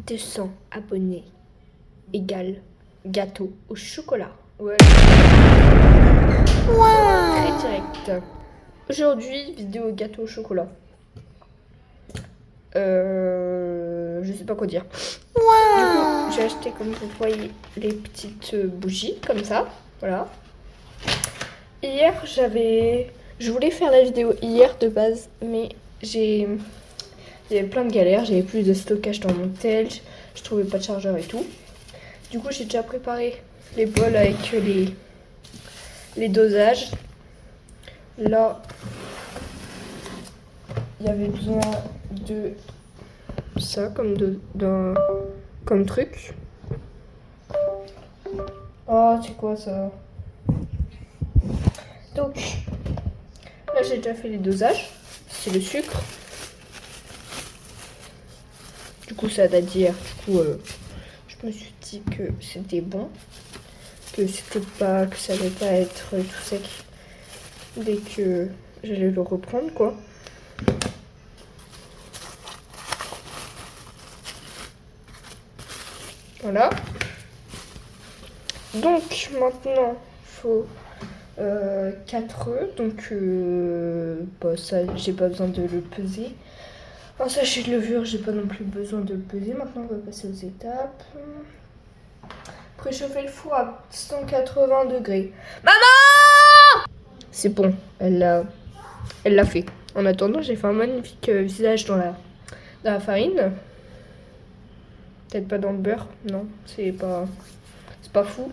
200 abonnés égale gâteau au chocolat. Ouais. Très direct. Aujourd'hui, vidéo gâteau au chocolat. Je sais pas quoi dire. Du coup, j'ai acheté, comme vous voyez, les petites bougies, comme ça. Voilà. Hier, je voulais faire la vidéo hier de base, mais il y avait plein de galères. J'avais plus de stockage dans mon tel. Je trouvais pas de chargeur et tout. Du coup, j'ai déjà préparé les bols avec les dosages. Là, il y avait besoin de ça comme truc. Oh, c'est quoi ça? Donc, là j'ai déjà fait les dosages. C'est le sucre. Du coup, ça date d'hier. Du coup, je me suis dit que c'était bon. Que ça allait pas être tout sec dès que j'allais le reprendre, quoi. Voilà. Donc maintenant, il faut 4 œufs. Donc ça, j'ai pas besoin de le peser. Un sachet de levure, j'ai pas non plus besoin de le peser. Maintenant, on va passer aux étapes. Préchauffer le four à 180 degrés. Maman! C'est bon, elle l'a fait. En attendant, j'ai fait un magnifique visage dans la farine. Peut-être pas dans le beurre, non, c'est pas fou.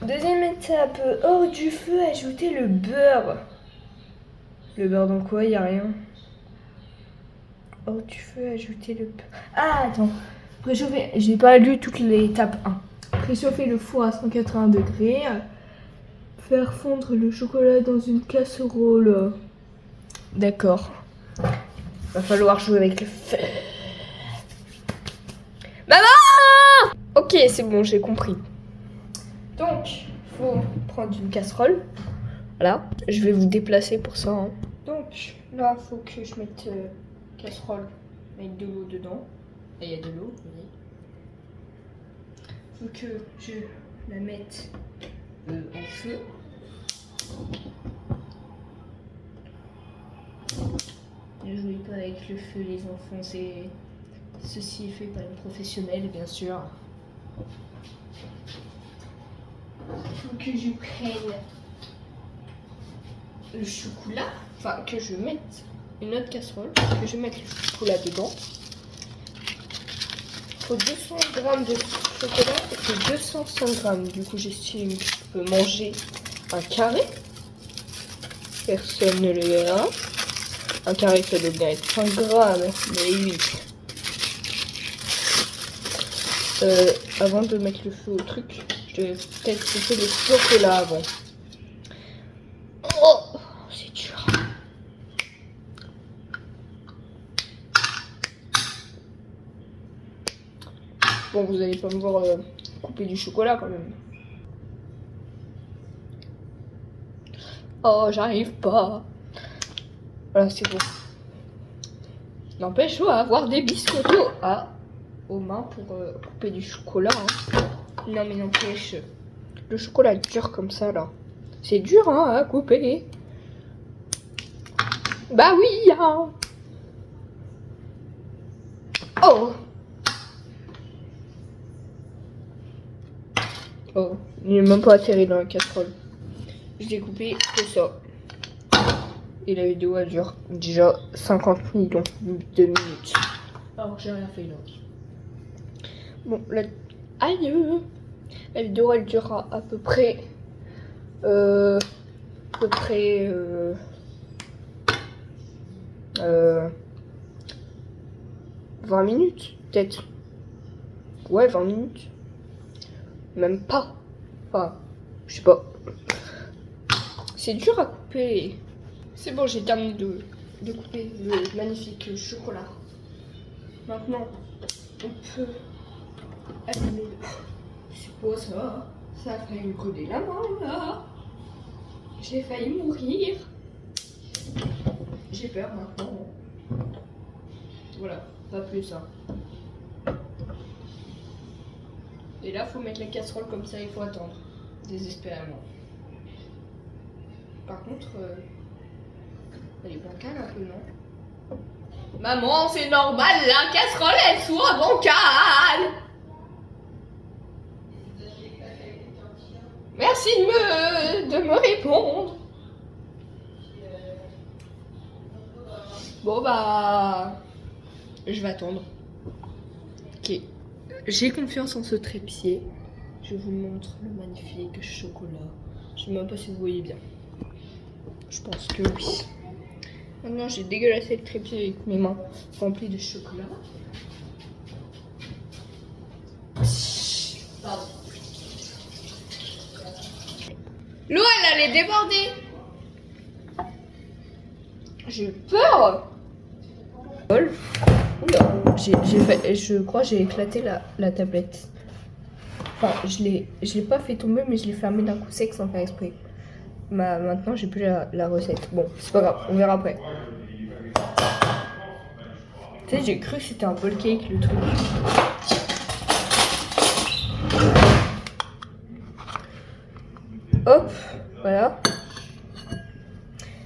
Deuxième étape, hors du feu, ajouter le beurre. Le beurre dans quoi? Y a rien. Hors du feu, ajouter le beurre. Ah, attends. Préchauffer, j'ai pas lu toutes les étapes 1. Préchauffer le four à 180 degrés. Faire fondre le chocolat dans une casserole. D'accord. Va falloir jouer avec le feu. Maman! Ok, c'est bon, j'ai compris. Donc, il faut prendre une casserole. Voilà, je vais vous déplacer pour ça. Hein. Donc, là, il faut que je mette casserole avec de l'eau dedans. Et il y a de l'eau, oui. Il faut que je la mette en feu. Ne jouez pas avec le feu, les enfants. Ceci est fait par une professionnelle, bien sûr. Il faut que je prenne le chocolat, enfin que je mette une autre casserole, que je mette le chocolat dedans. Il faut 200 g de chocolat et que 205 g. Du coup, j'estime que je peux manger un carré. Personne ne le verra. Un carré, ça doit bien être 5 grammes, mais oui. Avant de mettre le feu au truc, je devais peut-être chauffer le chocolat avant. Oh, c'est dur. Bon, vous allez pas me voir couper du chocolat quand même. Oh, j'arrive pas. Voilà, c'est bon. N'empêche, pas avoir des biscottos aux mains pour couper du chocolat. Hein. Non, mais n'empêche, le chocolat dur comme ça là, c'est dur hein, à couper. Bah oui. Hein. Oh. Oh, il n'est même pas atterri dans la casserole. Je l'ai coupé que ça. Et la vidéo elle dure déjà 50 millions de minutes. Alors j'ai rien fait là. Bon, aïe. La vidéo elle durera à peu près 20 minutes peut-être. Ouais, 20 minutes. Même pas. Enfin, je sais pas. C'est dur à couper. C'est bon, j'ai terminé de couper le magnifique chocolat. Maintenant, on peut allumer le... C'est quoi ça? Ça a failli me coller la main là. J'ai failli mourir. J'ai peur maintenant. Voilà, pas plus ça. Hein. Et là, faut mettre la casserole comme ça, il faut attendre. Désespérément. Par contre, elle est bancale un peu, non? Maman, c'est normal, la casserole, elle soit bancale! Merci de me répondre. Bon, bah... je vais attendre. Ok. J'ai confiance en ce trépied. Je vous montre le magnifique chocolat. Je sais même pas si vous voyez bien. Je pense que oui. Maintenant, j'ai dégueulassé le trépied avec mes mains remplies de chocolat. Pardon. L'eau, elle allait déborder. J'ai peur. Oula, je crois que j'ai éclaté la tablette. Enfin, je l'ai pas fait tomber, mais je l'ai fermé d'un coup sec sans faire exprès. Maintenant, j'ai plus la recette. Bon, c'est pas grave, on verra après. Tu sais, j'ai cru que c'était un bol cake le truc. Hop, voilà.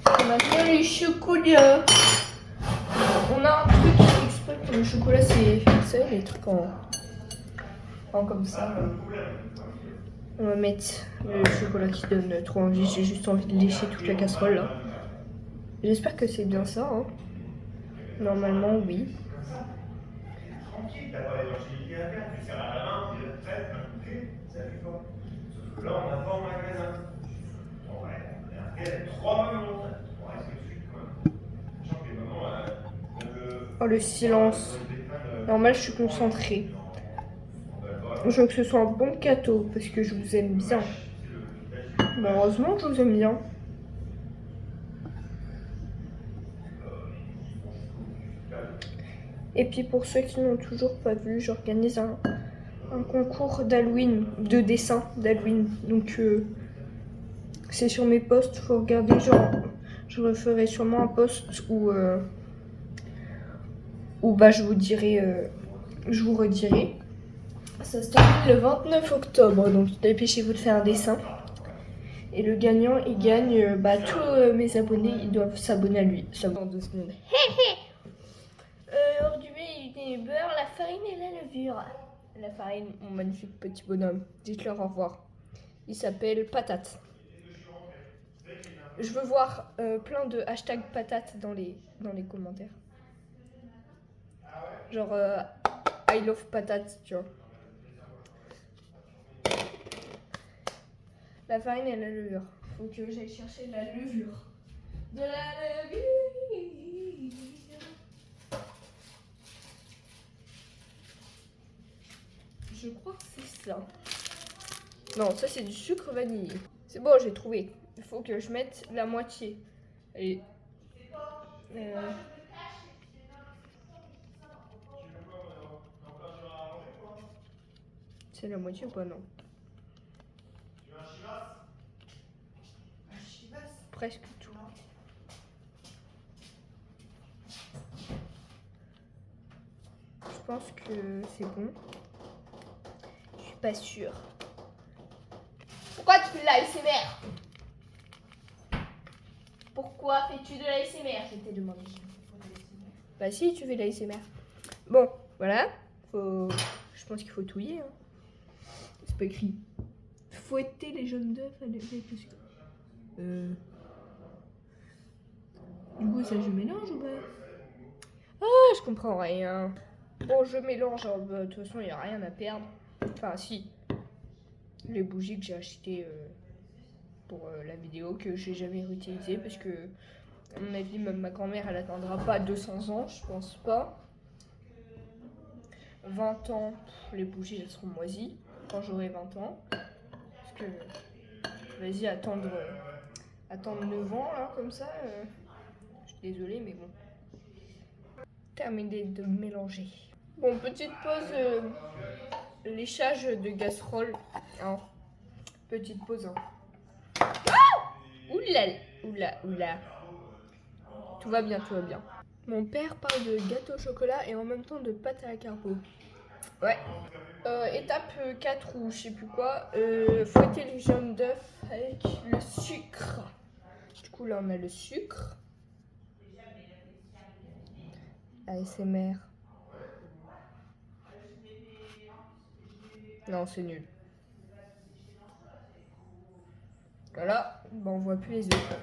Et maintenant, les chocolats. On a un truc exprès pour le chocolat, c'est ça, les trucs en comme ça. On va mettre le chocolat qui donne trop envie. J'ai juste envie de lécher toute la casserole là. J'espère que c'est bien ça. Hein. Normalement, oui. Tranquille, t'as pas l'évangélique à faire. Tu serres à la main, tu es prête, un bouquet, ça fait pas. Sauf que là, on n'a pas en magasin. Bon, ouais, on a 3 mamans. On reste dessus quand même. Sachant que les mamans, oh, le silence. Normal, je suis concentrée. Je veux que ce soit un bon gâteau parce que je vous aime bien. Bah, heureusement que je vous aime bien. Et puis pour ceux qui n'ont toujours pas vu, j'organise un concours d'Halloween, de dessin d'Halloween. Donc c'est sur mes posts, faut regarder. Genre, je referai sûrement un post où bah je vous dirai, je vous redirai. Ça se termine le 29 octobre, donc dépêchez-vous de faire un dessin. Et le gagnant, il gagne, bah tous mes abonnés, ils doivent s'abonner à lui. Ça va en 2 secondes. Aujourd'hui, il y a du beurre, la farine et la levure. La farine, mon magnifique petit bonhomme. Dites-leur au revoir. Il s'appelle Patate. Je veux voir plein de hashtag patate dans les commentaires. Genre I love patate, tu vois. La farine et la levure. Faut que j'aille chercher la levure. De la levure. Je crois que c'est ça. Non, ça c'est du sucre vanillé. C'est bon, j'ai trouvé. Il faut que je mette la moitié. Allez. C'est la moitié ou pas, non? Presque tout. Je pense que c'est bon. Je suis pas sûre. Pourquoi tu fais de l'ASMR? Pourquoi fais-tu de l'ASMR? Je t'ai demandé. Bah si, tu fais de l'ASMR. Bon, voilà. Je pense qu'il faut touiller. Hein. C'est pas écrit. Fouetter les jaunes d'œufs avec le sucre. Du coup, ça je mélange ou pas? Ah, je comprends rien. Bon, je mélange. De toute façon, il n'y a rien à perdre. Enfin, si. Les bougies que j'ai achetées pour la vidéo, que j'ai jamais réutilisées parce que, à mon avis, même ma grand-mère, elle atteindra pas 200 ans, je pense pas. 20 ans, les bougies, elles seront moisies quand j'aurai 20 ans. Parce que, vas-y, attendre 9 ans, là, comme ça. Je suis désolée, mais bon. Terminé de mélanger. Bon, petite pause léchage de casserole. Hein. Petite pause. Hein. Ah, oula. Tout va bien, tout va bien. Mon père parle de gâteau au chocolat et en même temps de pâte à la carbo. Ouais. Étape 4 ou je sais plus quoi. Fouetter les jaunes d'œufs avec le sucre. Du coup, là, on a le sucre. ASMR. Non, c'est nul. Voilà, bon, on voit plus les œufs.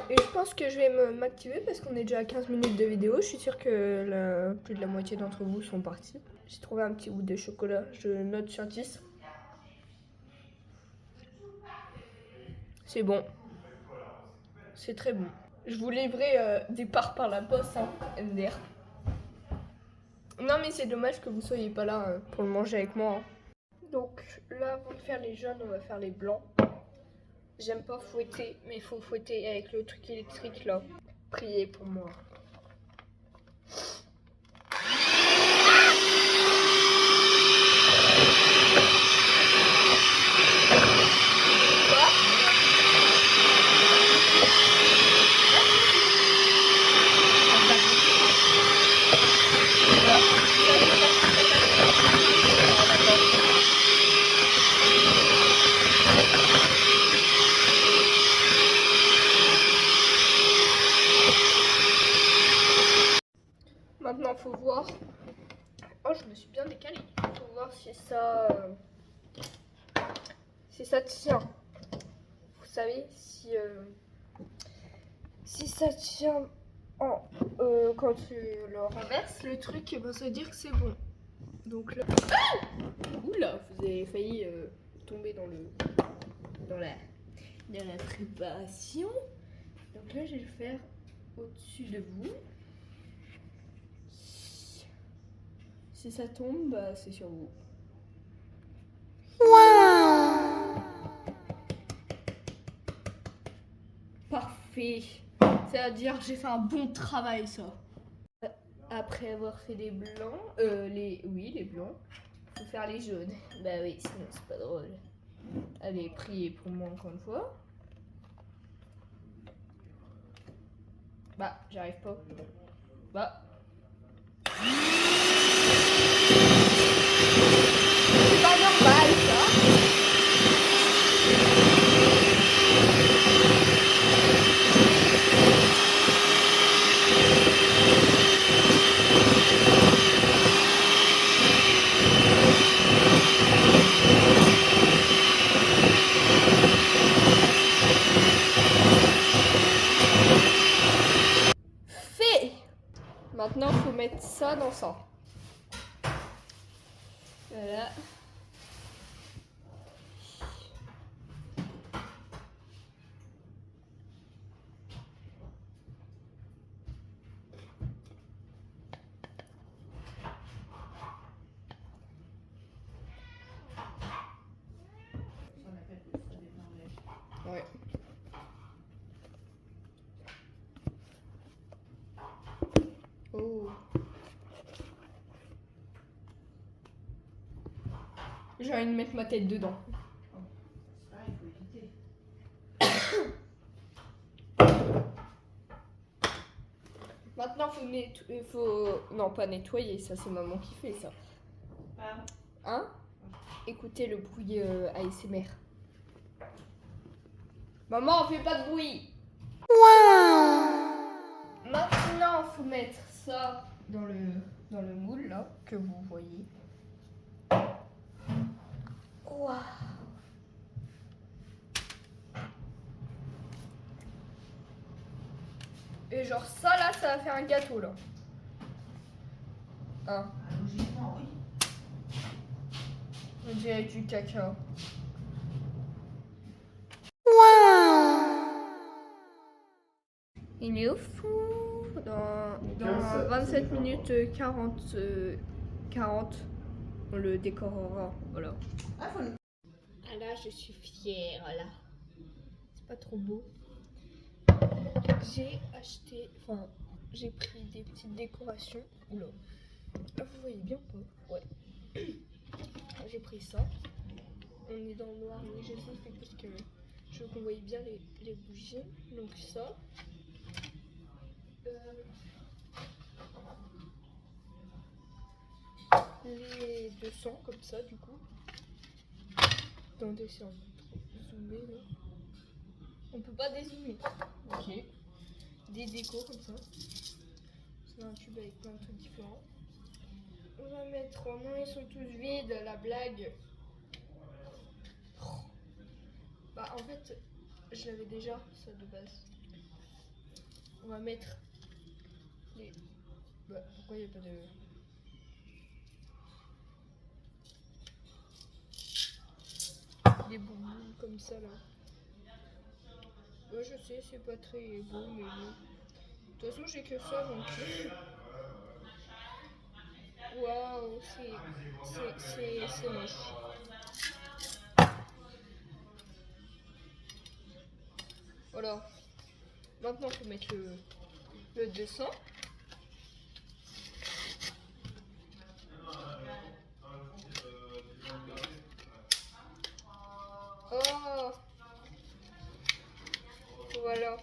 Et je pense que je vais m'activer parce qu'on est déjà à 15 minutes de vidéo. Je suis sûre que plus de la moitié d'entre vous sont partis. J'ai trouvé un petit bout de chocolat. Je note sur 10. C'est bon. C'est très bon. Je vous livrerai des parts par la poste, hein, MDR. Non mais c'est dommage que vous soyez pas là pour le manger avec moi. Hein. Donc là, avant de faire les jaunes, on va faire les blancs. J'aime pas fouetter, mais il faut fouetter avec le truc électrique là. Priez pour moi. Maintenant, faut voir. Oh, je me suis bien décalée. Faut voir si ça tient. Vous savez, si ça tient quand tu le renverses, le truc, ben, ça veut dire que c'est bon. Donc là. Ah, oula, vous avez failli tomber dans la préparation. Donc là, je vais le faire au-dessus de vous. Si ça tombe, bah, c'est sur vous. Wow. Parfait. C'est-à-dire que j'ai fait un bon travail, ça. Après avoir fait les blancs, les blancs, faut faire les jaunes. Bah oui, sinon c'est pas drôle. Allez, priez pour moi encore une fois. Bah, j'arrive pas. Bah. C'est pas normal, ça. Fait. Maintenant, faut mettre ça dans ça. Voilà. Ouais. Oh. J'ai envie de mettre ma tête dedans. Ah, il faut éviter. Maintenant, faut... Non, pas nettoyer, ça c'est maman qui fait ça. Hein? Écoutez le bruit ASMR. Maman, fais pas de bruit. Wow. Maintenant, faut mettre ça dans le moule là que vous voyez. Wow. Et genre ça là, ça va faire un gâteau là. Hein? Logiquement, oui. On dirait du caca. Il est au fond. Dans 27 minutes 40, on le décorera. Voilà. Ah, faut le... Ah là, je suis fière. Là. C'est pas trop beau. J'ai pris des petites décorations. Oula. Ah, vous voyez bien ou pas? Ouais. J'ai pris ça. On est dans le noir, mais j'ai fait parce que je veux qu'on voie bien les bougies. Donc ça. les 200 comme ça du coup. Attendez si on peut zoomer là. On peut pas dézoomer. Ok. Des décos comme ça. C'est un tube avec plein de trucs différents. On va mettre, oh non ils sont tous vides, la blague. Bah en fait, je l'avais déjà ça de base. On va mettre les... Bah pourquoi il n'y a pas de... Des bonbons comme ça là. Ouais, je sais, c'est pas très beau, mais bon. De toute façon, j'ai que ça donc. Waouh, c'est moche. Voilà. Maintenant, faut mettre le 200. Oh, voilà.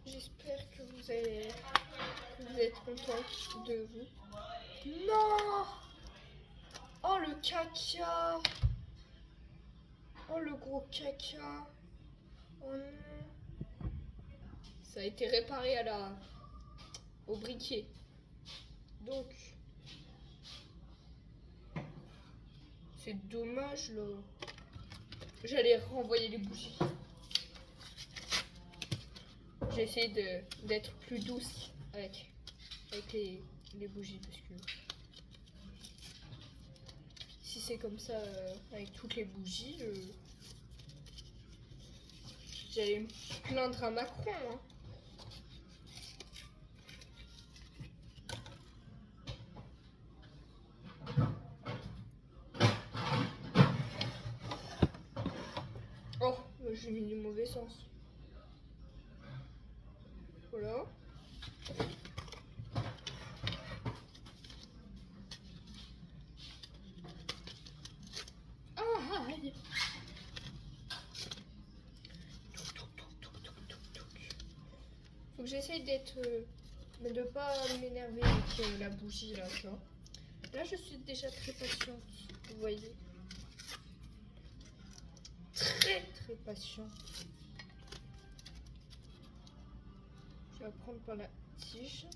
J'espère que vous êtes contents de vous. Non! Oh le caca! Oh le gros caca! Oh non! Ça a été réparé au briquet. Donc, c'est dommage là. J'allais renvoyer les bougies. J'ai essayé d'être plus douce avec les bougies parce que si c'est comme ça avec toutes les bougies, j'allais me plaindre à Macron. Hein. Oh, j'ai mis du mauvais sens. Voilà. Ah, aïe. Faut que j'essaye mais de pas m'énerver avec la bougie là, tu vois. Là, je suis déjà très patiente, vous voyez. Très patient. Je vais prendre par la tige.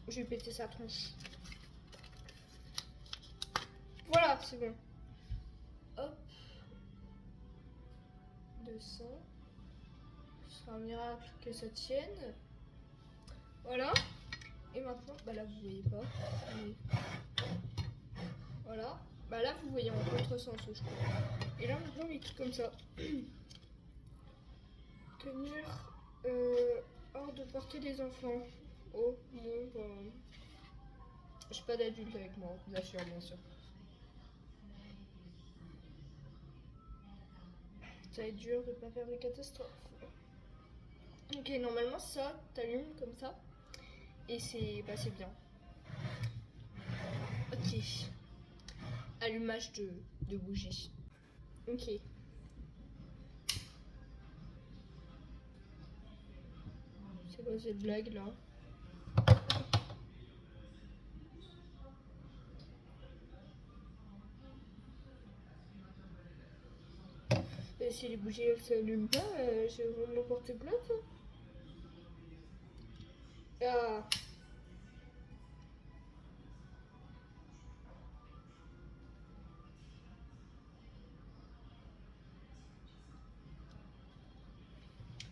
Je vais péter sa tronche. Voilà, c'est bon. Hop. 200. Ce sera un miracle que ça tienne. Voilà. Et maintenant, bah là vous voyez pas. Mais... Voilà. Bah là vous voyez en contresens je crois. Et là maintenant il est comme ça. Tenir hors de portée des enfants. Oh non, bah... J'ai pas d'adulte avec moi, bien sûr, bien sûr. Ça va être dur de pas faire de catastrophe. Ok, normalement ça, t'allumes comme ça. Et c'est bien. Ok. Allumage de bougie. Ok. C'est quoi cette blague là? Et si les bougies elles s'allument pas, je vais me porter plainte. Ah.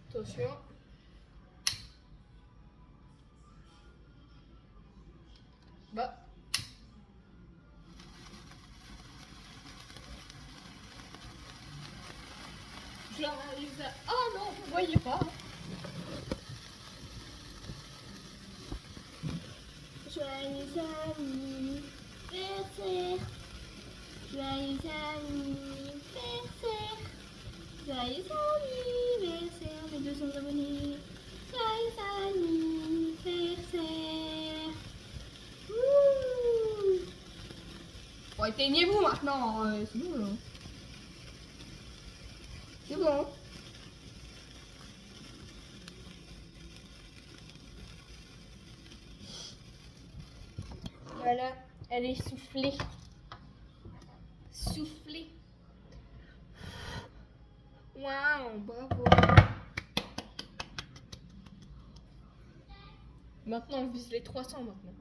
Attention. Bah. J'arrive à... Oh non, vous voyez pas. Joyeux anniversaire. Joyeux anniversaire. Joyeux anniversaire, mes 200 abonnés. Joyeux anniversaire. Ouh. Bon, éteignez-vous maintenant, c'est bon là. C'est bon. Voilà, elle est soufflée. Soufflée. Waouh, bravo. Maintenant, on vise les 300 maintenant.